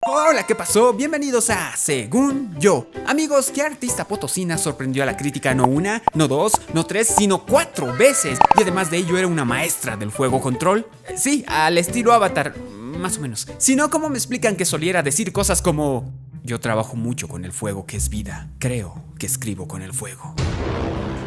Hola, ¿qué pasó? Bienvenidos a Según Yo. Amigos, ¿qué artista potosina sorprendió a la crítica no una, no dos, no tres, sino 4 veces? Y además de ello era una maestra del fuego control. Sí, al estilo Avatar, más o menos. Si no, ¿cómo me explican que soliera decir cosas como: yo trabajo mucho con el fuego que es vida, creo que escribo con el fuego?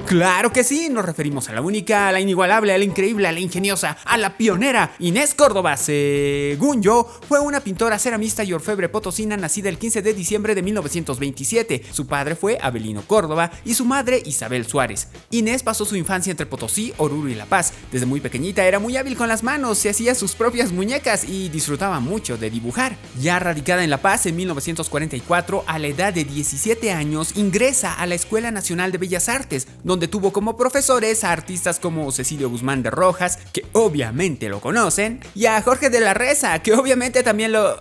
¡Claro que sí! Nos referimos a la única, a la inigualable, a la increíble, a la ingeniosa, a la pionera Inés Córdoba. Según yo, fue una pintora, ceramista y orfebre potosina nacida el 15 de diciembre de 1927. Su padre fue Avelino Córdoba y su madre Isabel Suárez. Inés pasó su infancia entre Potosí, Oruro y La Paz. Desde muy pequeñita era muy hábil con las manos, se hacía sus propias muñecas y disfrutaba mucho de dibujar. Ya radicada en La Paz en 1944, a la edad de 17 años, ingresa a la Escuela Nacional de Bellas Artes, donde tuvo como profesores a artistas como Cecilio Guzmán de Rojas, que obviamente lo conocen, y a Jorge de la Reza, que obviamente también lo...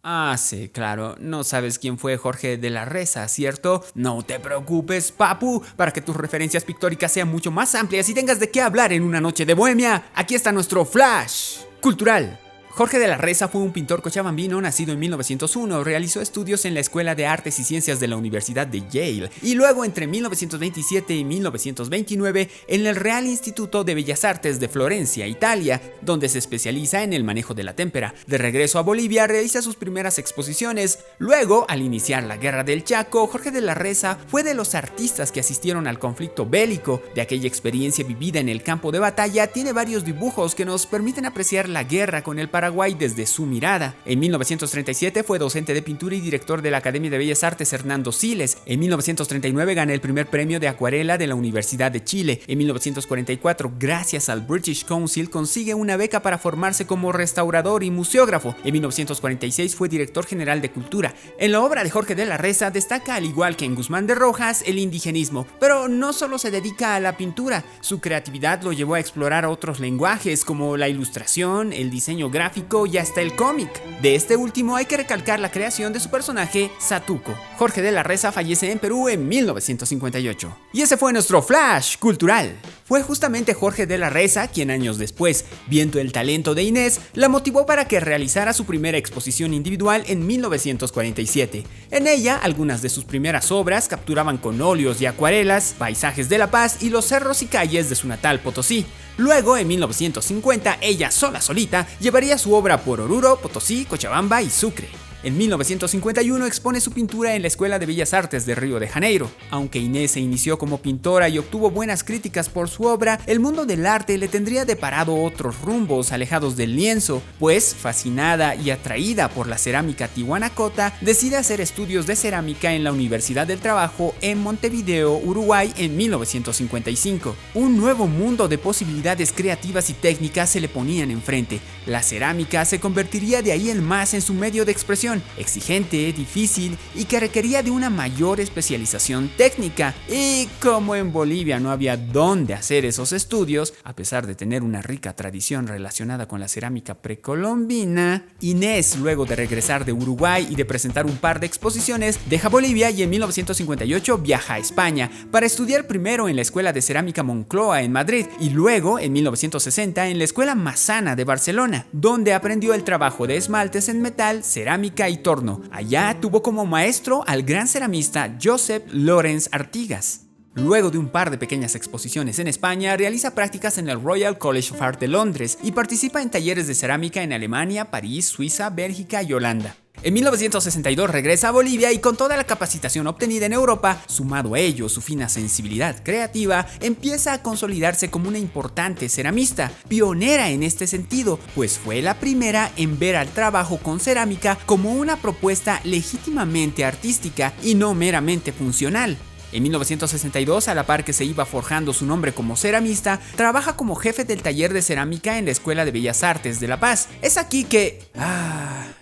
Ah, sí, claro, no sabes quién fue Jorge de la Reza, ¿cierto? No te preocupes, papu, para que tus referencias pictóricas sean mucho más amplias y tengas de qué hablar en una noche de bohemia, aquí está nuestro flash cultural. Jorge de la Reza fue un pintor cochabambino nacido en 1901, realizó estudios en la Escuela de Artes y Ciencias de la Universidad de Yale y luego entre 1927 y 1929 en el Real Instituto de Bellas Artes de Florencia, Italia, donde se especializa en el manejo de la témpera. De regreso a Bolivia realiza sus primeras exposiciones. Luego, al iniciar la Guerra del Chaco, Jorge de la Reza fue de los artistas que asistieron al conflicto bélico. De aquella experiencia vivida en el campo de batalla, tiene varios dibujos que nos permiten apreciar la guerra con el Paraguay desde su mirada. En 1937 fue docente de pintura y director de la Academia de Bellas Artes Hernando Siles. En 1939 gana el primer premio de acuarela de la Universidad de Chile. En 1944, gracias al British Council, consigue una beca para formarse como restaurador y museógrafo. En 1946 fue director general de Cultura. En la obra de Jorge de la Reza destaca, al igual que en Guzmán de Rojas, el indigenismo, pero no solo se dedica a la pintura. Su creatividad lo llevó a explorar otros lenguajes como la ilustración, el diseño gráfico y hasta el cómic. De este último hay que recalcar la creación de su personaje Satuco. Jorge de la Reza fallece en Perú en 1958. Y ese fue nuestro flash cultural. Fue justamente Jorge de la Reza quien años después, viendo el talento de Inés, la motivó para que realizara su primera exposición individual en 1947. En ella, algunas de sus primeras obras capturaban con óleos y acuarelas paisajes de La Paz y los cerros y calles de su natal Potosí. Luego, en 1950, ella solita, llevaría su obra por Oruro, Potosí, Cochabamba y Sucre. En 1951 expone su pintura en la Escuela de Bellas Artes de Río de Janeiro. Aunque Inés se inició como pintora y obtuvo buenas críticas por su obra, el mundo del arte le tendría deparado otros rumbos alejados del lienzo, pues, fascinada y atraída por la cerámica tihuanacota, decide hacer estudios de cerámica en la Universidad del Trabajo en Montevideo, Uruguay, en 1955. Un nuevo mundo de posibilidades creativas y técnicas se le ponían enfrente. La cerámica se convertiría de ahí en más en su medio de expresión, exigente, difícil y que requería de una mayor especialización técnica. Y como en Bolivia no había dónde hacer esos estudios, a pesar de tener una rica tradición relacionada con la cerámica precolombina, Inés, luego de regresar de Uruguay y de presentar un par de exposiciones, deja Bolivia y en 1958 viaja a España para estudiar primero en la Escuela de Cerámica Moncloa en Madrid y luego en 1960 en la Escuela Massana de Barcelona, donde aprendió el trabajo de esmaltes en metal, cerámica y torno. Allá tuvo como maestro al gran ceramista Josep Lorenz Artigas. Luego de un par de pequeñas exposiciones en España, realiza prácticas en el Royal College of Art de Londres y participa en talleres de cerámica en Alemania, París, Suiza, Bélgica y Holanda. En 1962 regresa a Bolivia y con toda la capacitación obtenida en Europa, sumado a ello su fina sensibilidad creativa, empieza a consolidarse como una importante ceramista, pionera en este sentido, pues fue la primera en ver al trabajo con cerámica como una propuesta legítimamente artística y no meramente funcional. En 1962, a la par que se iba forjando su nombre como ceramista, trabaja como jefe del taller de cerámica en la Escuela de Bellas Artes de La Paz. Es aquí que...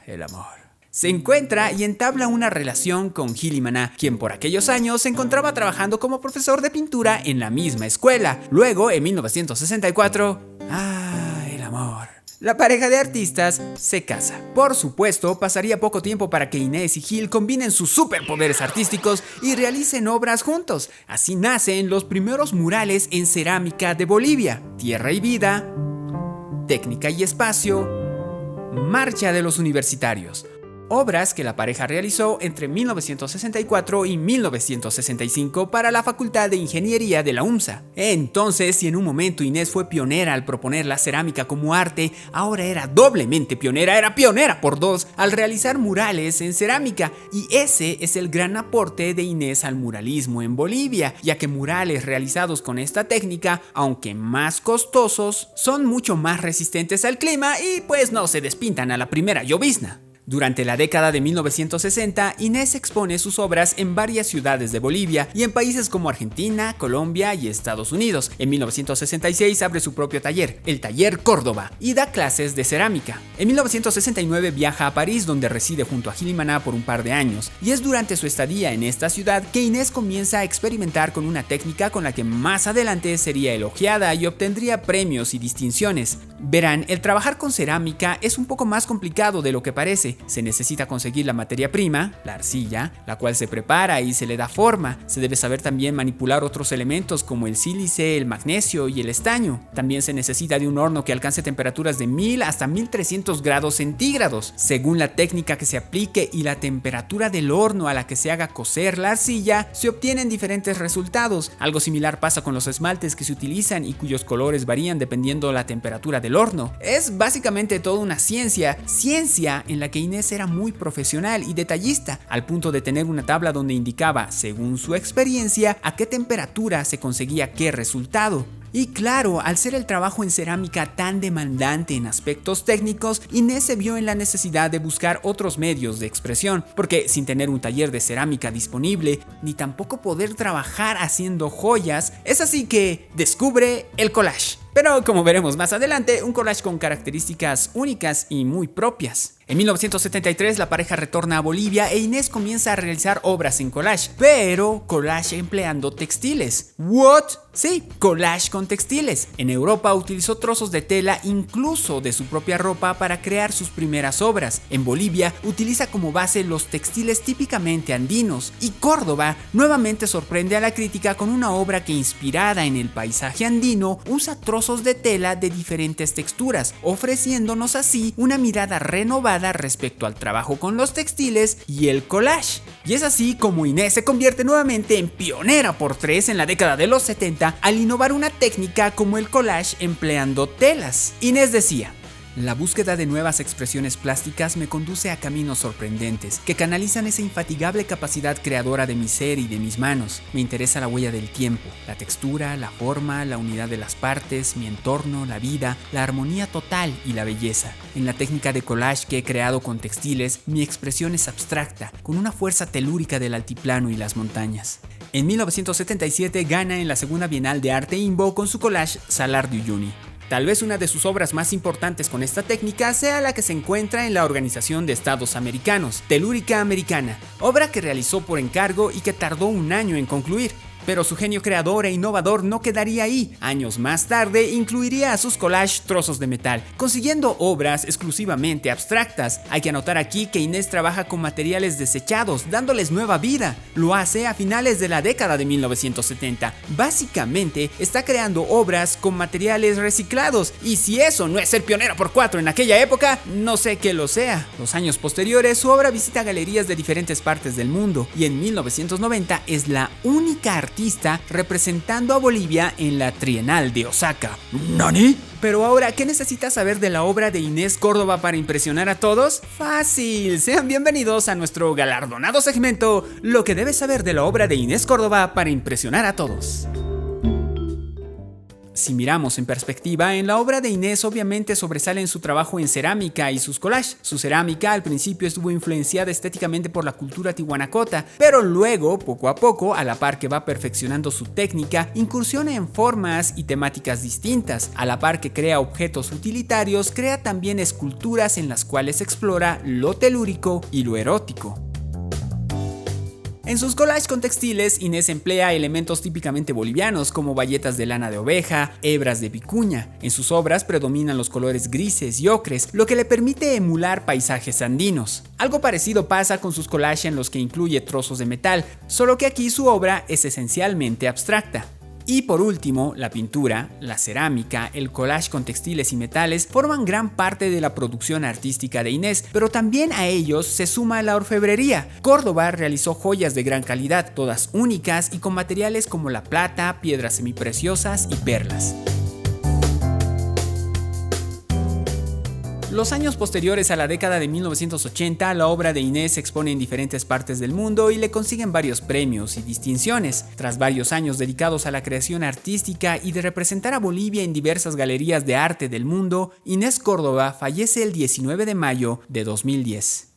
el amor. Se encuentra y entabla una relación con Gili Maná, quien por aquellos años se encontraba trabajando como profesor de pintura en la misma escuela. Luego, en 1964, el amor. La pareja de artistas se casa. Por supuesto, pasaría poco tiempo para que Inés y Gil combinen sus superpoderes artísticos y realicen obras juntos. Así nacen los primeros murales en cerámica de Bolivia: Tierra y Vida, Técnica y Espacio Marcha de los Universitarios. Obras que la pareja realizó entre 1964 y 1965 para la Facultad de Ingeniería de la UMSA. Entonces, si en un momento Inés fue pionera al proponer la cerámica como arte, ahora era doblemente pionera, era pionera por dos al realizar murales en cerámica. Y ese es el gran aporte de Inés al muralismo en Bolivia, ya que murales realizados con esta técnica, aunque más costosos, son mucho más resistentes al clima y pues no se despintan a la primera llovizna. Durante la década de 1960, Inés expone sus obras en varias ciudades de Bolivia y en países como Argentina, Colombia y Estados Unidos. En 1966 abre su propio taller, el Taller Córdoba, y da clases de cerámica. En 1969 viaja a París, donde reside junto a Gil y Maná por un par de años, y es durante su estadía en esta ciudad que Inés comienza a experimentar con una técnica con la que más adelante sería elogiada y obtendría premios y distinciones. Verán, el trabajar con cerámica es un poco más complicado de lo que parece. Se necesita conseguir la materia prima, la arcilla, la cual se prepara y se le da forma. Se debe saber también manipular otros elementos como el sílice, el magnesio y el estaño. También se necesita de un horno que alcance temperaturas de 1000 hasta 1300 grados centígrados. Según la técnica que se aplique y la temperatura del horno a la que se haga cocer la arcilla, se obtienen diferentes resultados. Algo similar pasa con los esmaltes que se utilizan y cuyos colores varían dependiendo la temperatura del horno. Es básicamente toda una ciencia en la que Inés era muy profesional y detallista, al punto de tener una tabla donde indicaba, según su experiencia, a qué temperatura se conseguía qué resultado. Y claro, al ser el trabajo en cerámica tan demandante en aspectos técnicos, Inés se vio en la necesidad de buscar otros medios de expresión, porque sin tener un taller de cerámica disponible, ni tampoco poder trabajar haciendo joyas, es así que descubre el collage. Pero como veremos más adelante, un collage con características únicas y muy propias. En 1973 la pareja retorna a Bolivia e Inés comienza a realizar obras en collage, pero collage empleando textiles. ¿What? Sí, collage con textiles. En Europa utilizó trozos de tela incluso de su propia ropa para crear sus primeras obras. En Bolivia utiliza como base los textiles típicamente andinos. Y Córdoba nuevamente sorprende a la crítica con una obra que, inspirada en el paisaje andino, usa trozos de tela de diferentes texturas, ofreciéndonos así una mirada renovada respecto al trabajo con los textiles y el collage. Y es así como Inés se convierte nuevamente en pionera por tres en la década de los 70 al innovar una técnica como el collage empleando telas. Inés decía: la búsqueda de nuevas expresiones plásticas me conduce a caminos sorprendentes, que canalizan esa infatigable capacidad creadora de mi ser y de mis manos. Me interesa la huella del tiempo, la textura, la forma, la unidad de las partes, mi entorno, la vida, la armonía total y la belleza. En la técnica de collage que he creado con textiles, mi expresión es abstracta, con una fuerza telúrica del altiplano y las montañas. En 1977 gana en la segunda Bienal de Arte INBO con su collage Salar de Uyuni. Tal vez una de sus obras más importantes con esta técnica sea la que se encuentra en la Organización de Estados Americanos, Telúrica Americana, obra que realizó por encargo y que tardó un año en concluir. Pero su genio creador e innovador no quedaría ahí. Años más tarde incluiría a sus collages trozos de metal, consiguiendo obras exclusivamente abstractas. Hay que anotar aquí que Inés trabaja con materiales desechados, dándoles nueva vida. Lo hace a finales de la década de 1970. Básicamente está creando obras con materiales reciclados, y si eso no es ser pionera por cuatro en aquella época, no sé qué lo sea. Los años posteriores, su obra visita galerías de diferentes partes del mundo, y en 1990 es la única artista representando a Bolivia en la Trienal de Osaka. ¿Nani? Pero ahora, ¿qué necesitas saber de la obra de Inés Córdoba para impresionar a todos? ¡Fácil! Sean bienvenidos a nuestro galardonado segmento Lo que debes saber de la obra de Inés Córdoba para impresionar a todos. Si miramos en perspectiva, en la obra de Inés obviamente sobresalen su trabajo en cerámica y sus collages. Su cerámica al principio estuvo influenciada estéticamente por la cultura tihuanacota, pero luego, poco a poco, a la par que va perfeccionando su técnica, incursiona en formas y temáticas distintas. A la par que crea objetos utilitarios, crea también esculturas en las cuales explora lo telúrico y lo erótico. En sus collages con textiles, Inés emplea elementos típicamente bolivianos como bayetas de lana de oveja, hebras de vicuña. En sus obras predominan los colores grises y ocres, lo que le permite emular paisajes andinos. Algo parecido pasa con sus collages en los que incluye trozos de metal, solo que aquí su obra es esencialmente abstracta. Y por último, la pintura, la cerámica, el collage con textiles y metales forman gran parte de la producción artística de Inés, pero también a ellos se suma la orfebrería. Córdoba realizó joyas de gran calidad, todas únicas y con materiales como la plata, piedras semipreciosas y perlas. Los años posteriores a la década de 1980, la obra de Inés se expone en diferentes partes del mundo y le consiguen varios premios y distinciones. Tras varios años dedicados a la creación artística y de representar a Bolivia en diversas galerías de arte del mundo, Inés Córdoba fallece el 19 de mayo de 2010.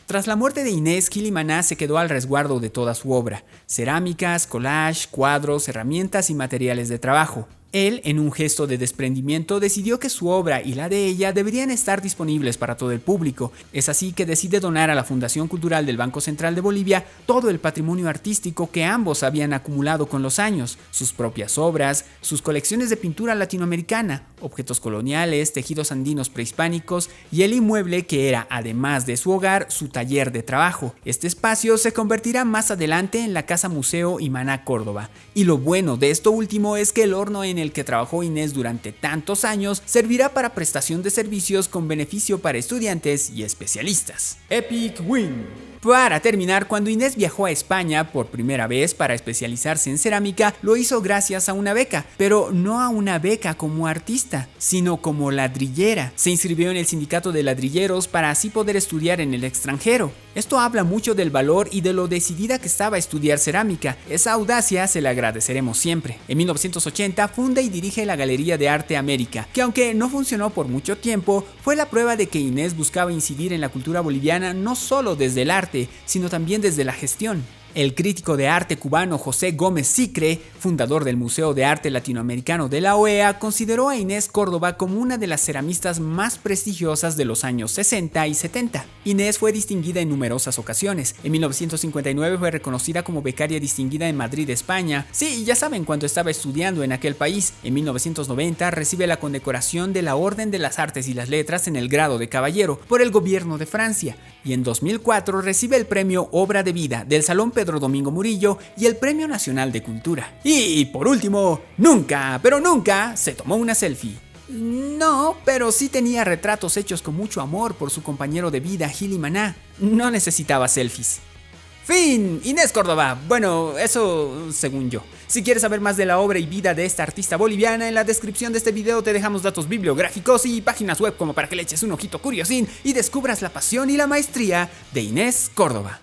Tras la muerte de Inés, Gili Maná se quedó al resguardo de toda su obra: cerámicas, collage, cuadros, herramientas y materiales de trabajo. Él, en un gesto de desprendimiento, decidió que su obra y la de ella deberían estar disponibles para todo el público. Es así que decide donar a la Fundación Cultural del Banco Central de Bolivia todo el patrimonio artístico que ambos habían acumulado con los años: sus propias obras, sus colecciones de pintura latinoamericana, objetos coloniales, tejidos andinos prehispánicos y el inmueble que era, además de su hogar, su taller de trabajo. Este espacio se convertirá más adelante en la Casa Museo Imaná Córdoba. Y lo bueno de esto último es que el horno en el que trabajó Inés durante tantos años servirá para prestación de servicios con beneficio para estudiantes y especialistas. Epic Win. Para terminar, cuando Inés viajó a España por primera vez para especializarse en cerámica, lo hizo gracias a una beca, pero no a una beca como artista, sino como ladrillera. Se inscribió en el sindicato de ladrilleros para así poder estudiar en el extranjero. Esto habla mucho del valor y de lo decidida que estaba a estudiar cerámica. Esa audacia se la agradeceremos siempre. En 1980 funda y dirige la Galería de Arte América, que aunque no funcionó por mucho tiempo, fue la prueba de que Inés buscaba incidir en la cultura boliviana no solo desde el arte, sino también desde la gestión. El crítico de arte cubano José Gómez Sicre, fundador del Museo de Arte Latinoamericano de la OEA, consideró a Inés Córdoba como una de las ceramistas más prestigiosas de los años 60 y 70. Inés fue distinguida en numerosas ocasiones. En 1959 fue reconocida como becaria distinguida en Madrid, España. Sí, ya saben, cuando estaba estudiando en aquel país. En 1990 recibe la condecoración de la Orden de las Artes y las Letras en el grado de caballero por el gobierno de Francia. Y en 2004 recibe el premio Obra de Vida del Salón Pedro Domingo Murillo y el Premio Nacional de Cultura. Y por último, nunca, pero nunca se tomó una selfie. No, pero sí tenía retratos hechos con mucho amor por su compañero de vida, Gili Maná. No necesitaba selfies. ¡Fin! Inés Córdoba. Bueno, eso según yo. Si quieres saber más de la obra y vida de esta artista boliviana, en la descripción de este video te dejamos datos bibliográficos y páginas web como para que le eches un ojito curiosín y descubras la pasión y la maestría de Inés Córdoba.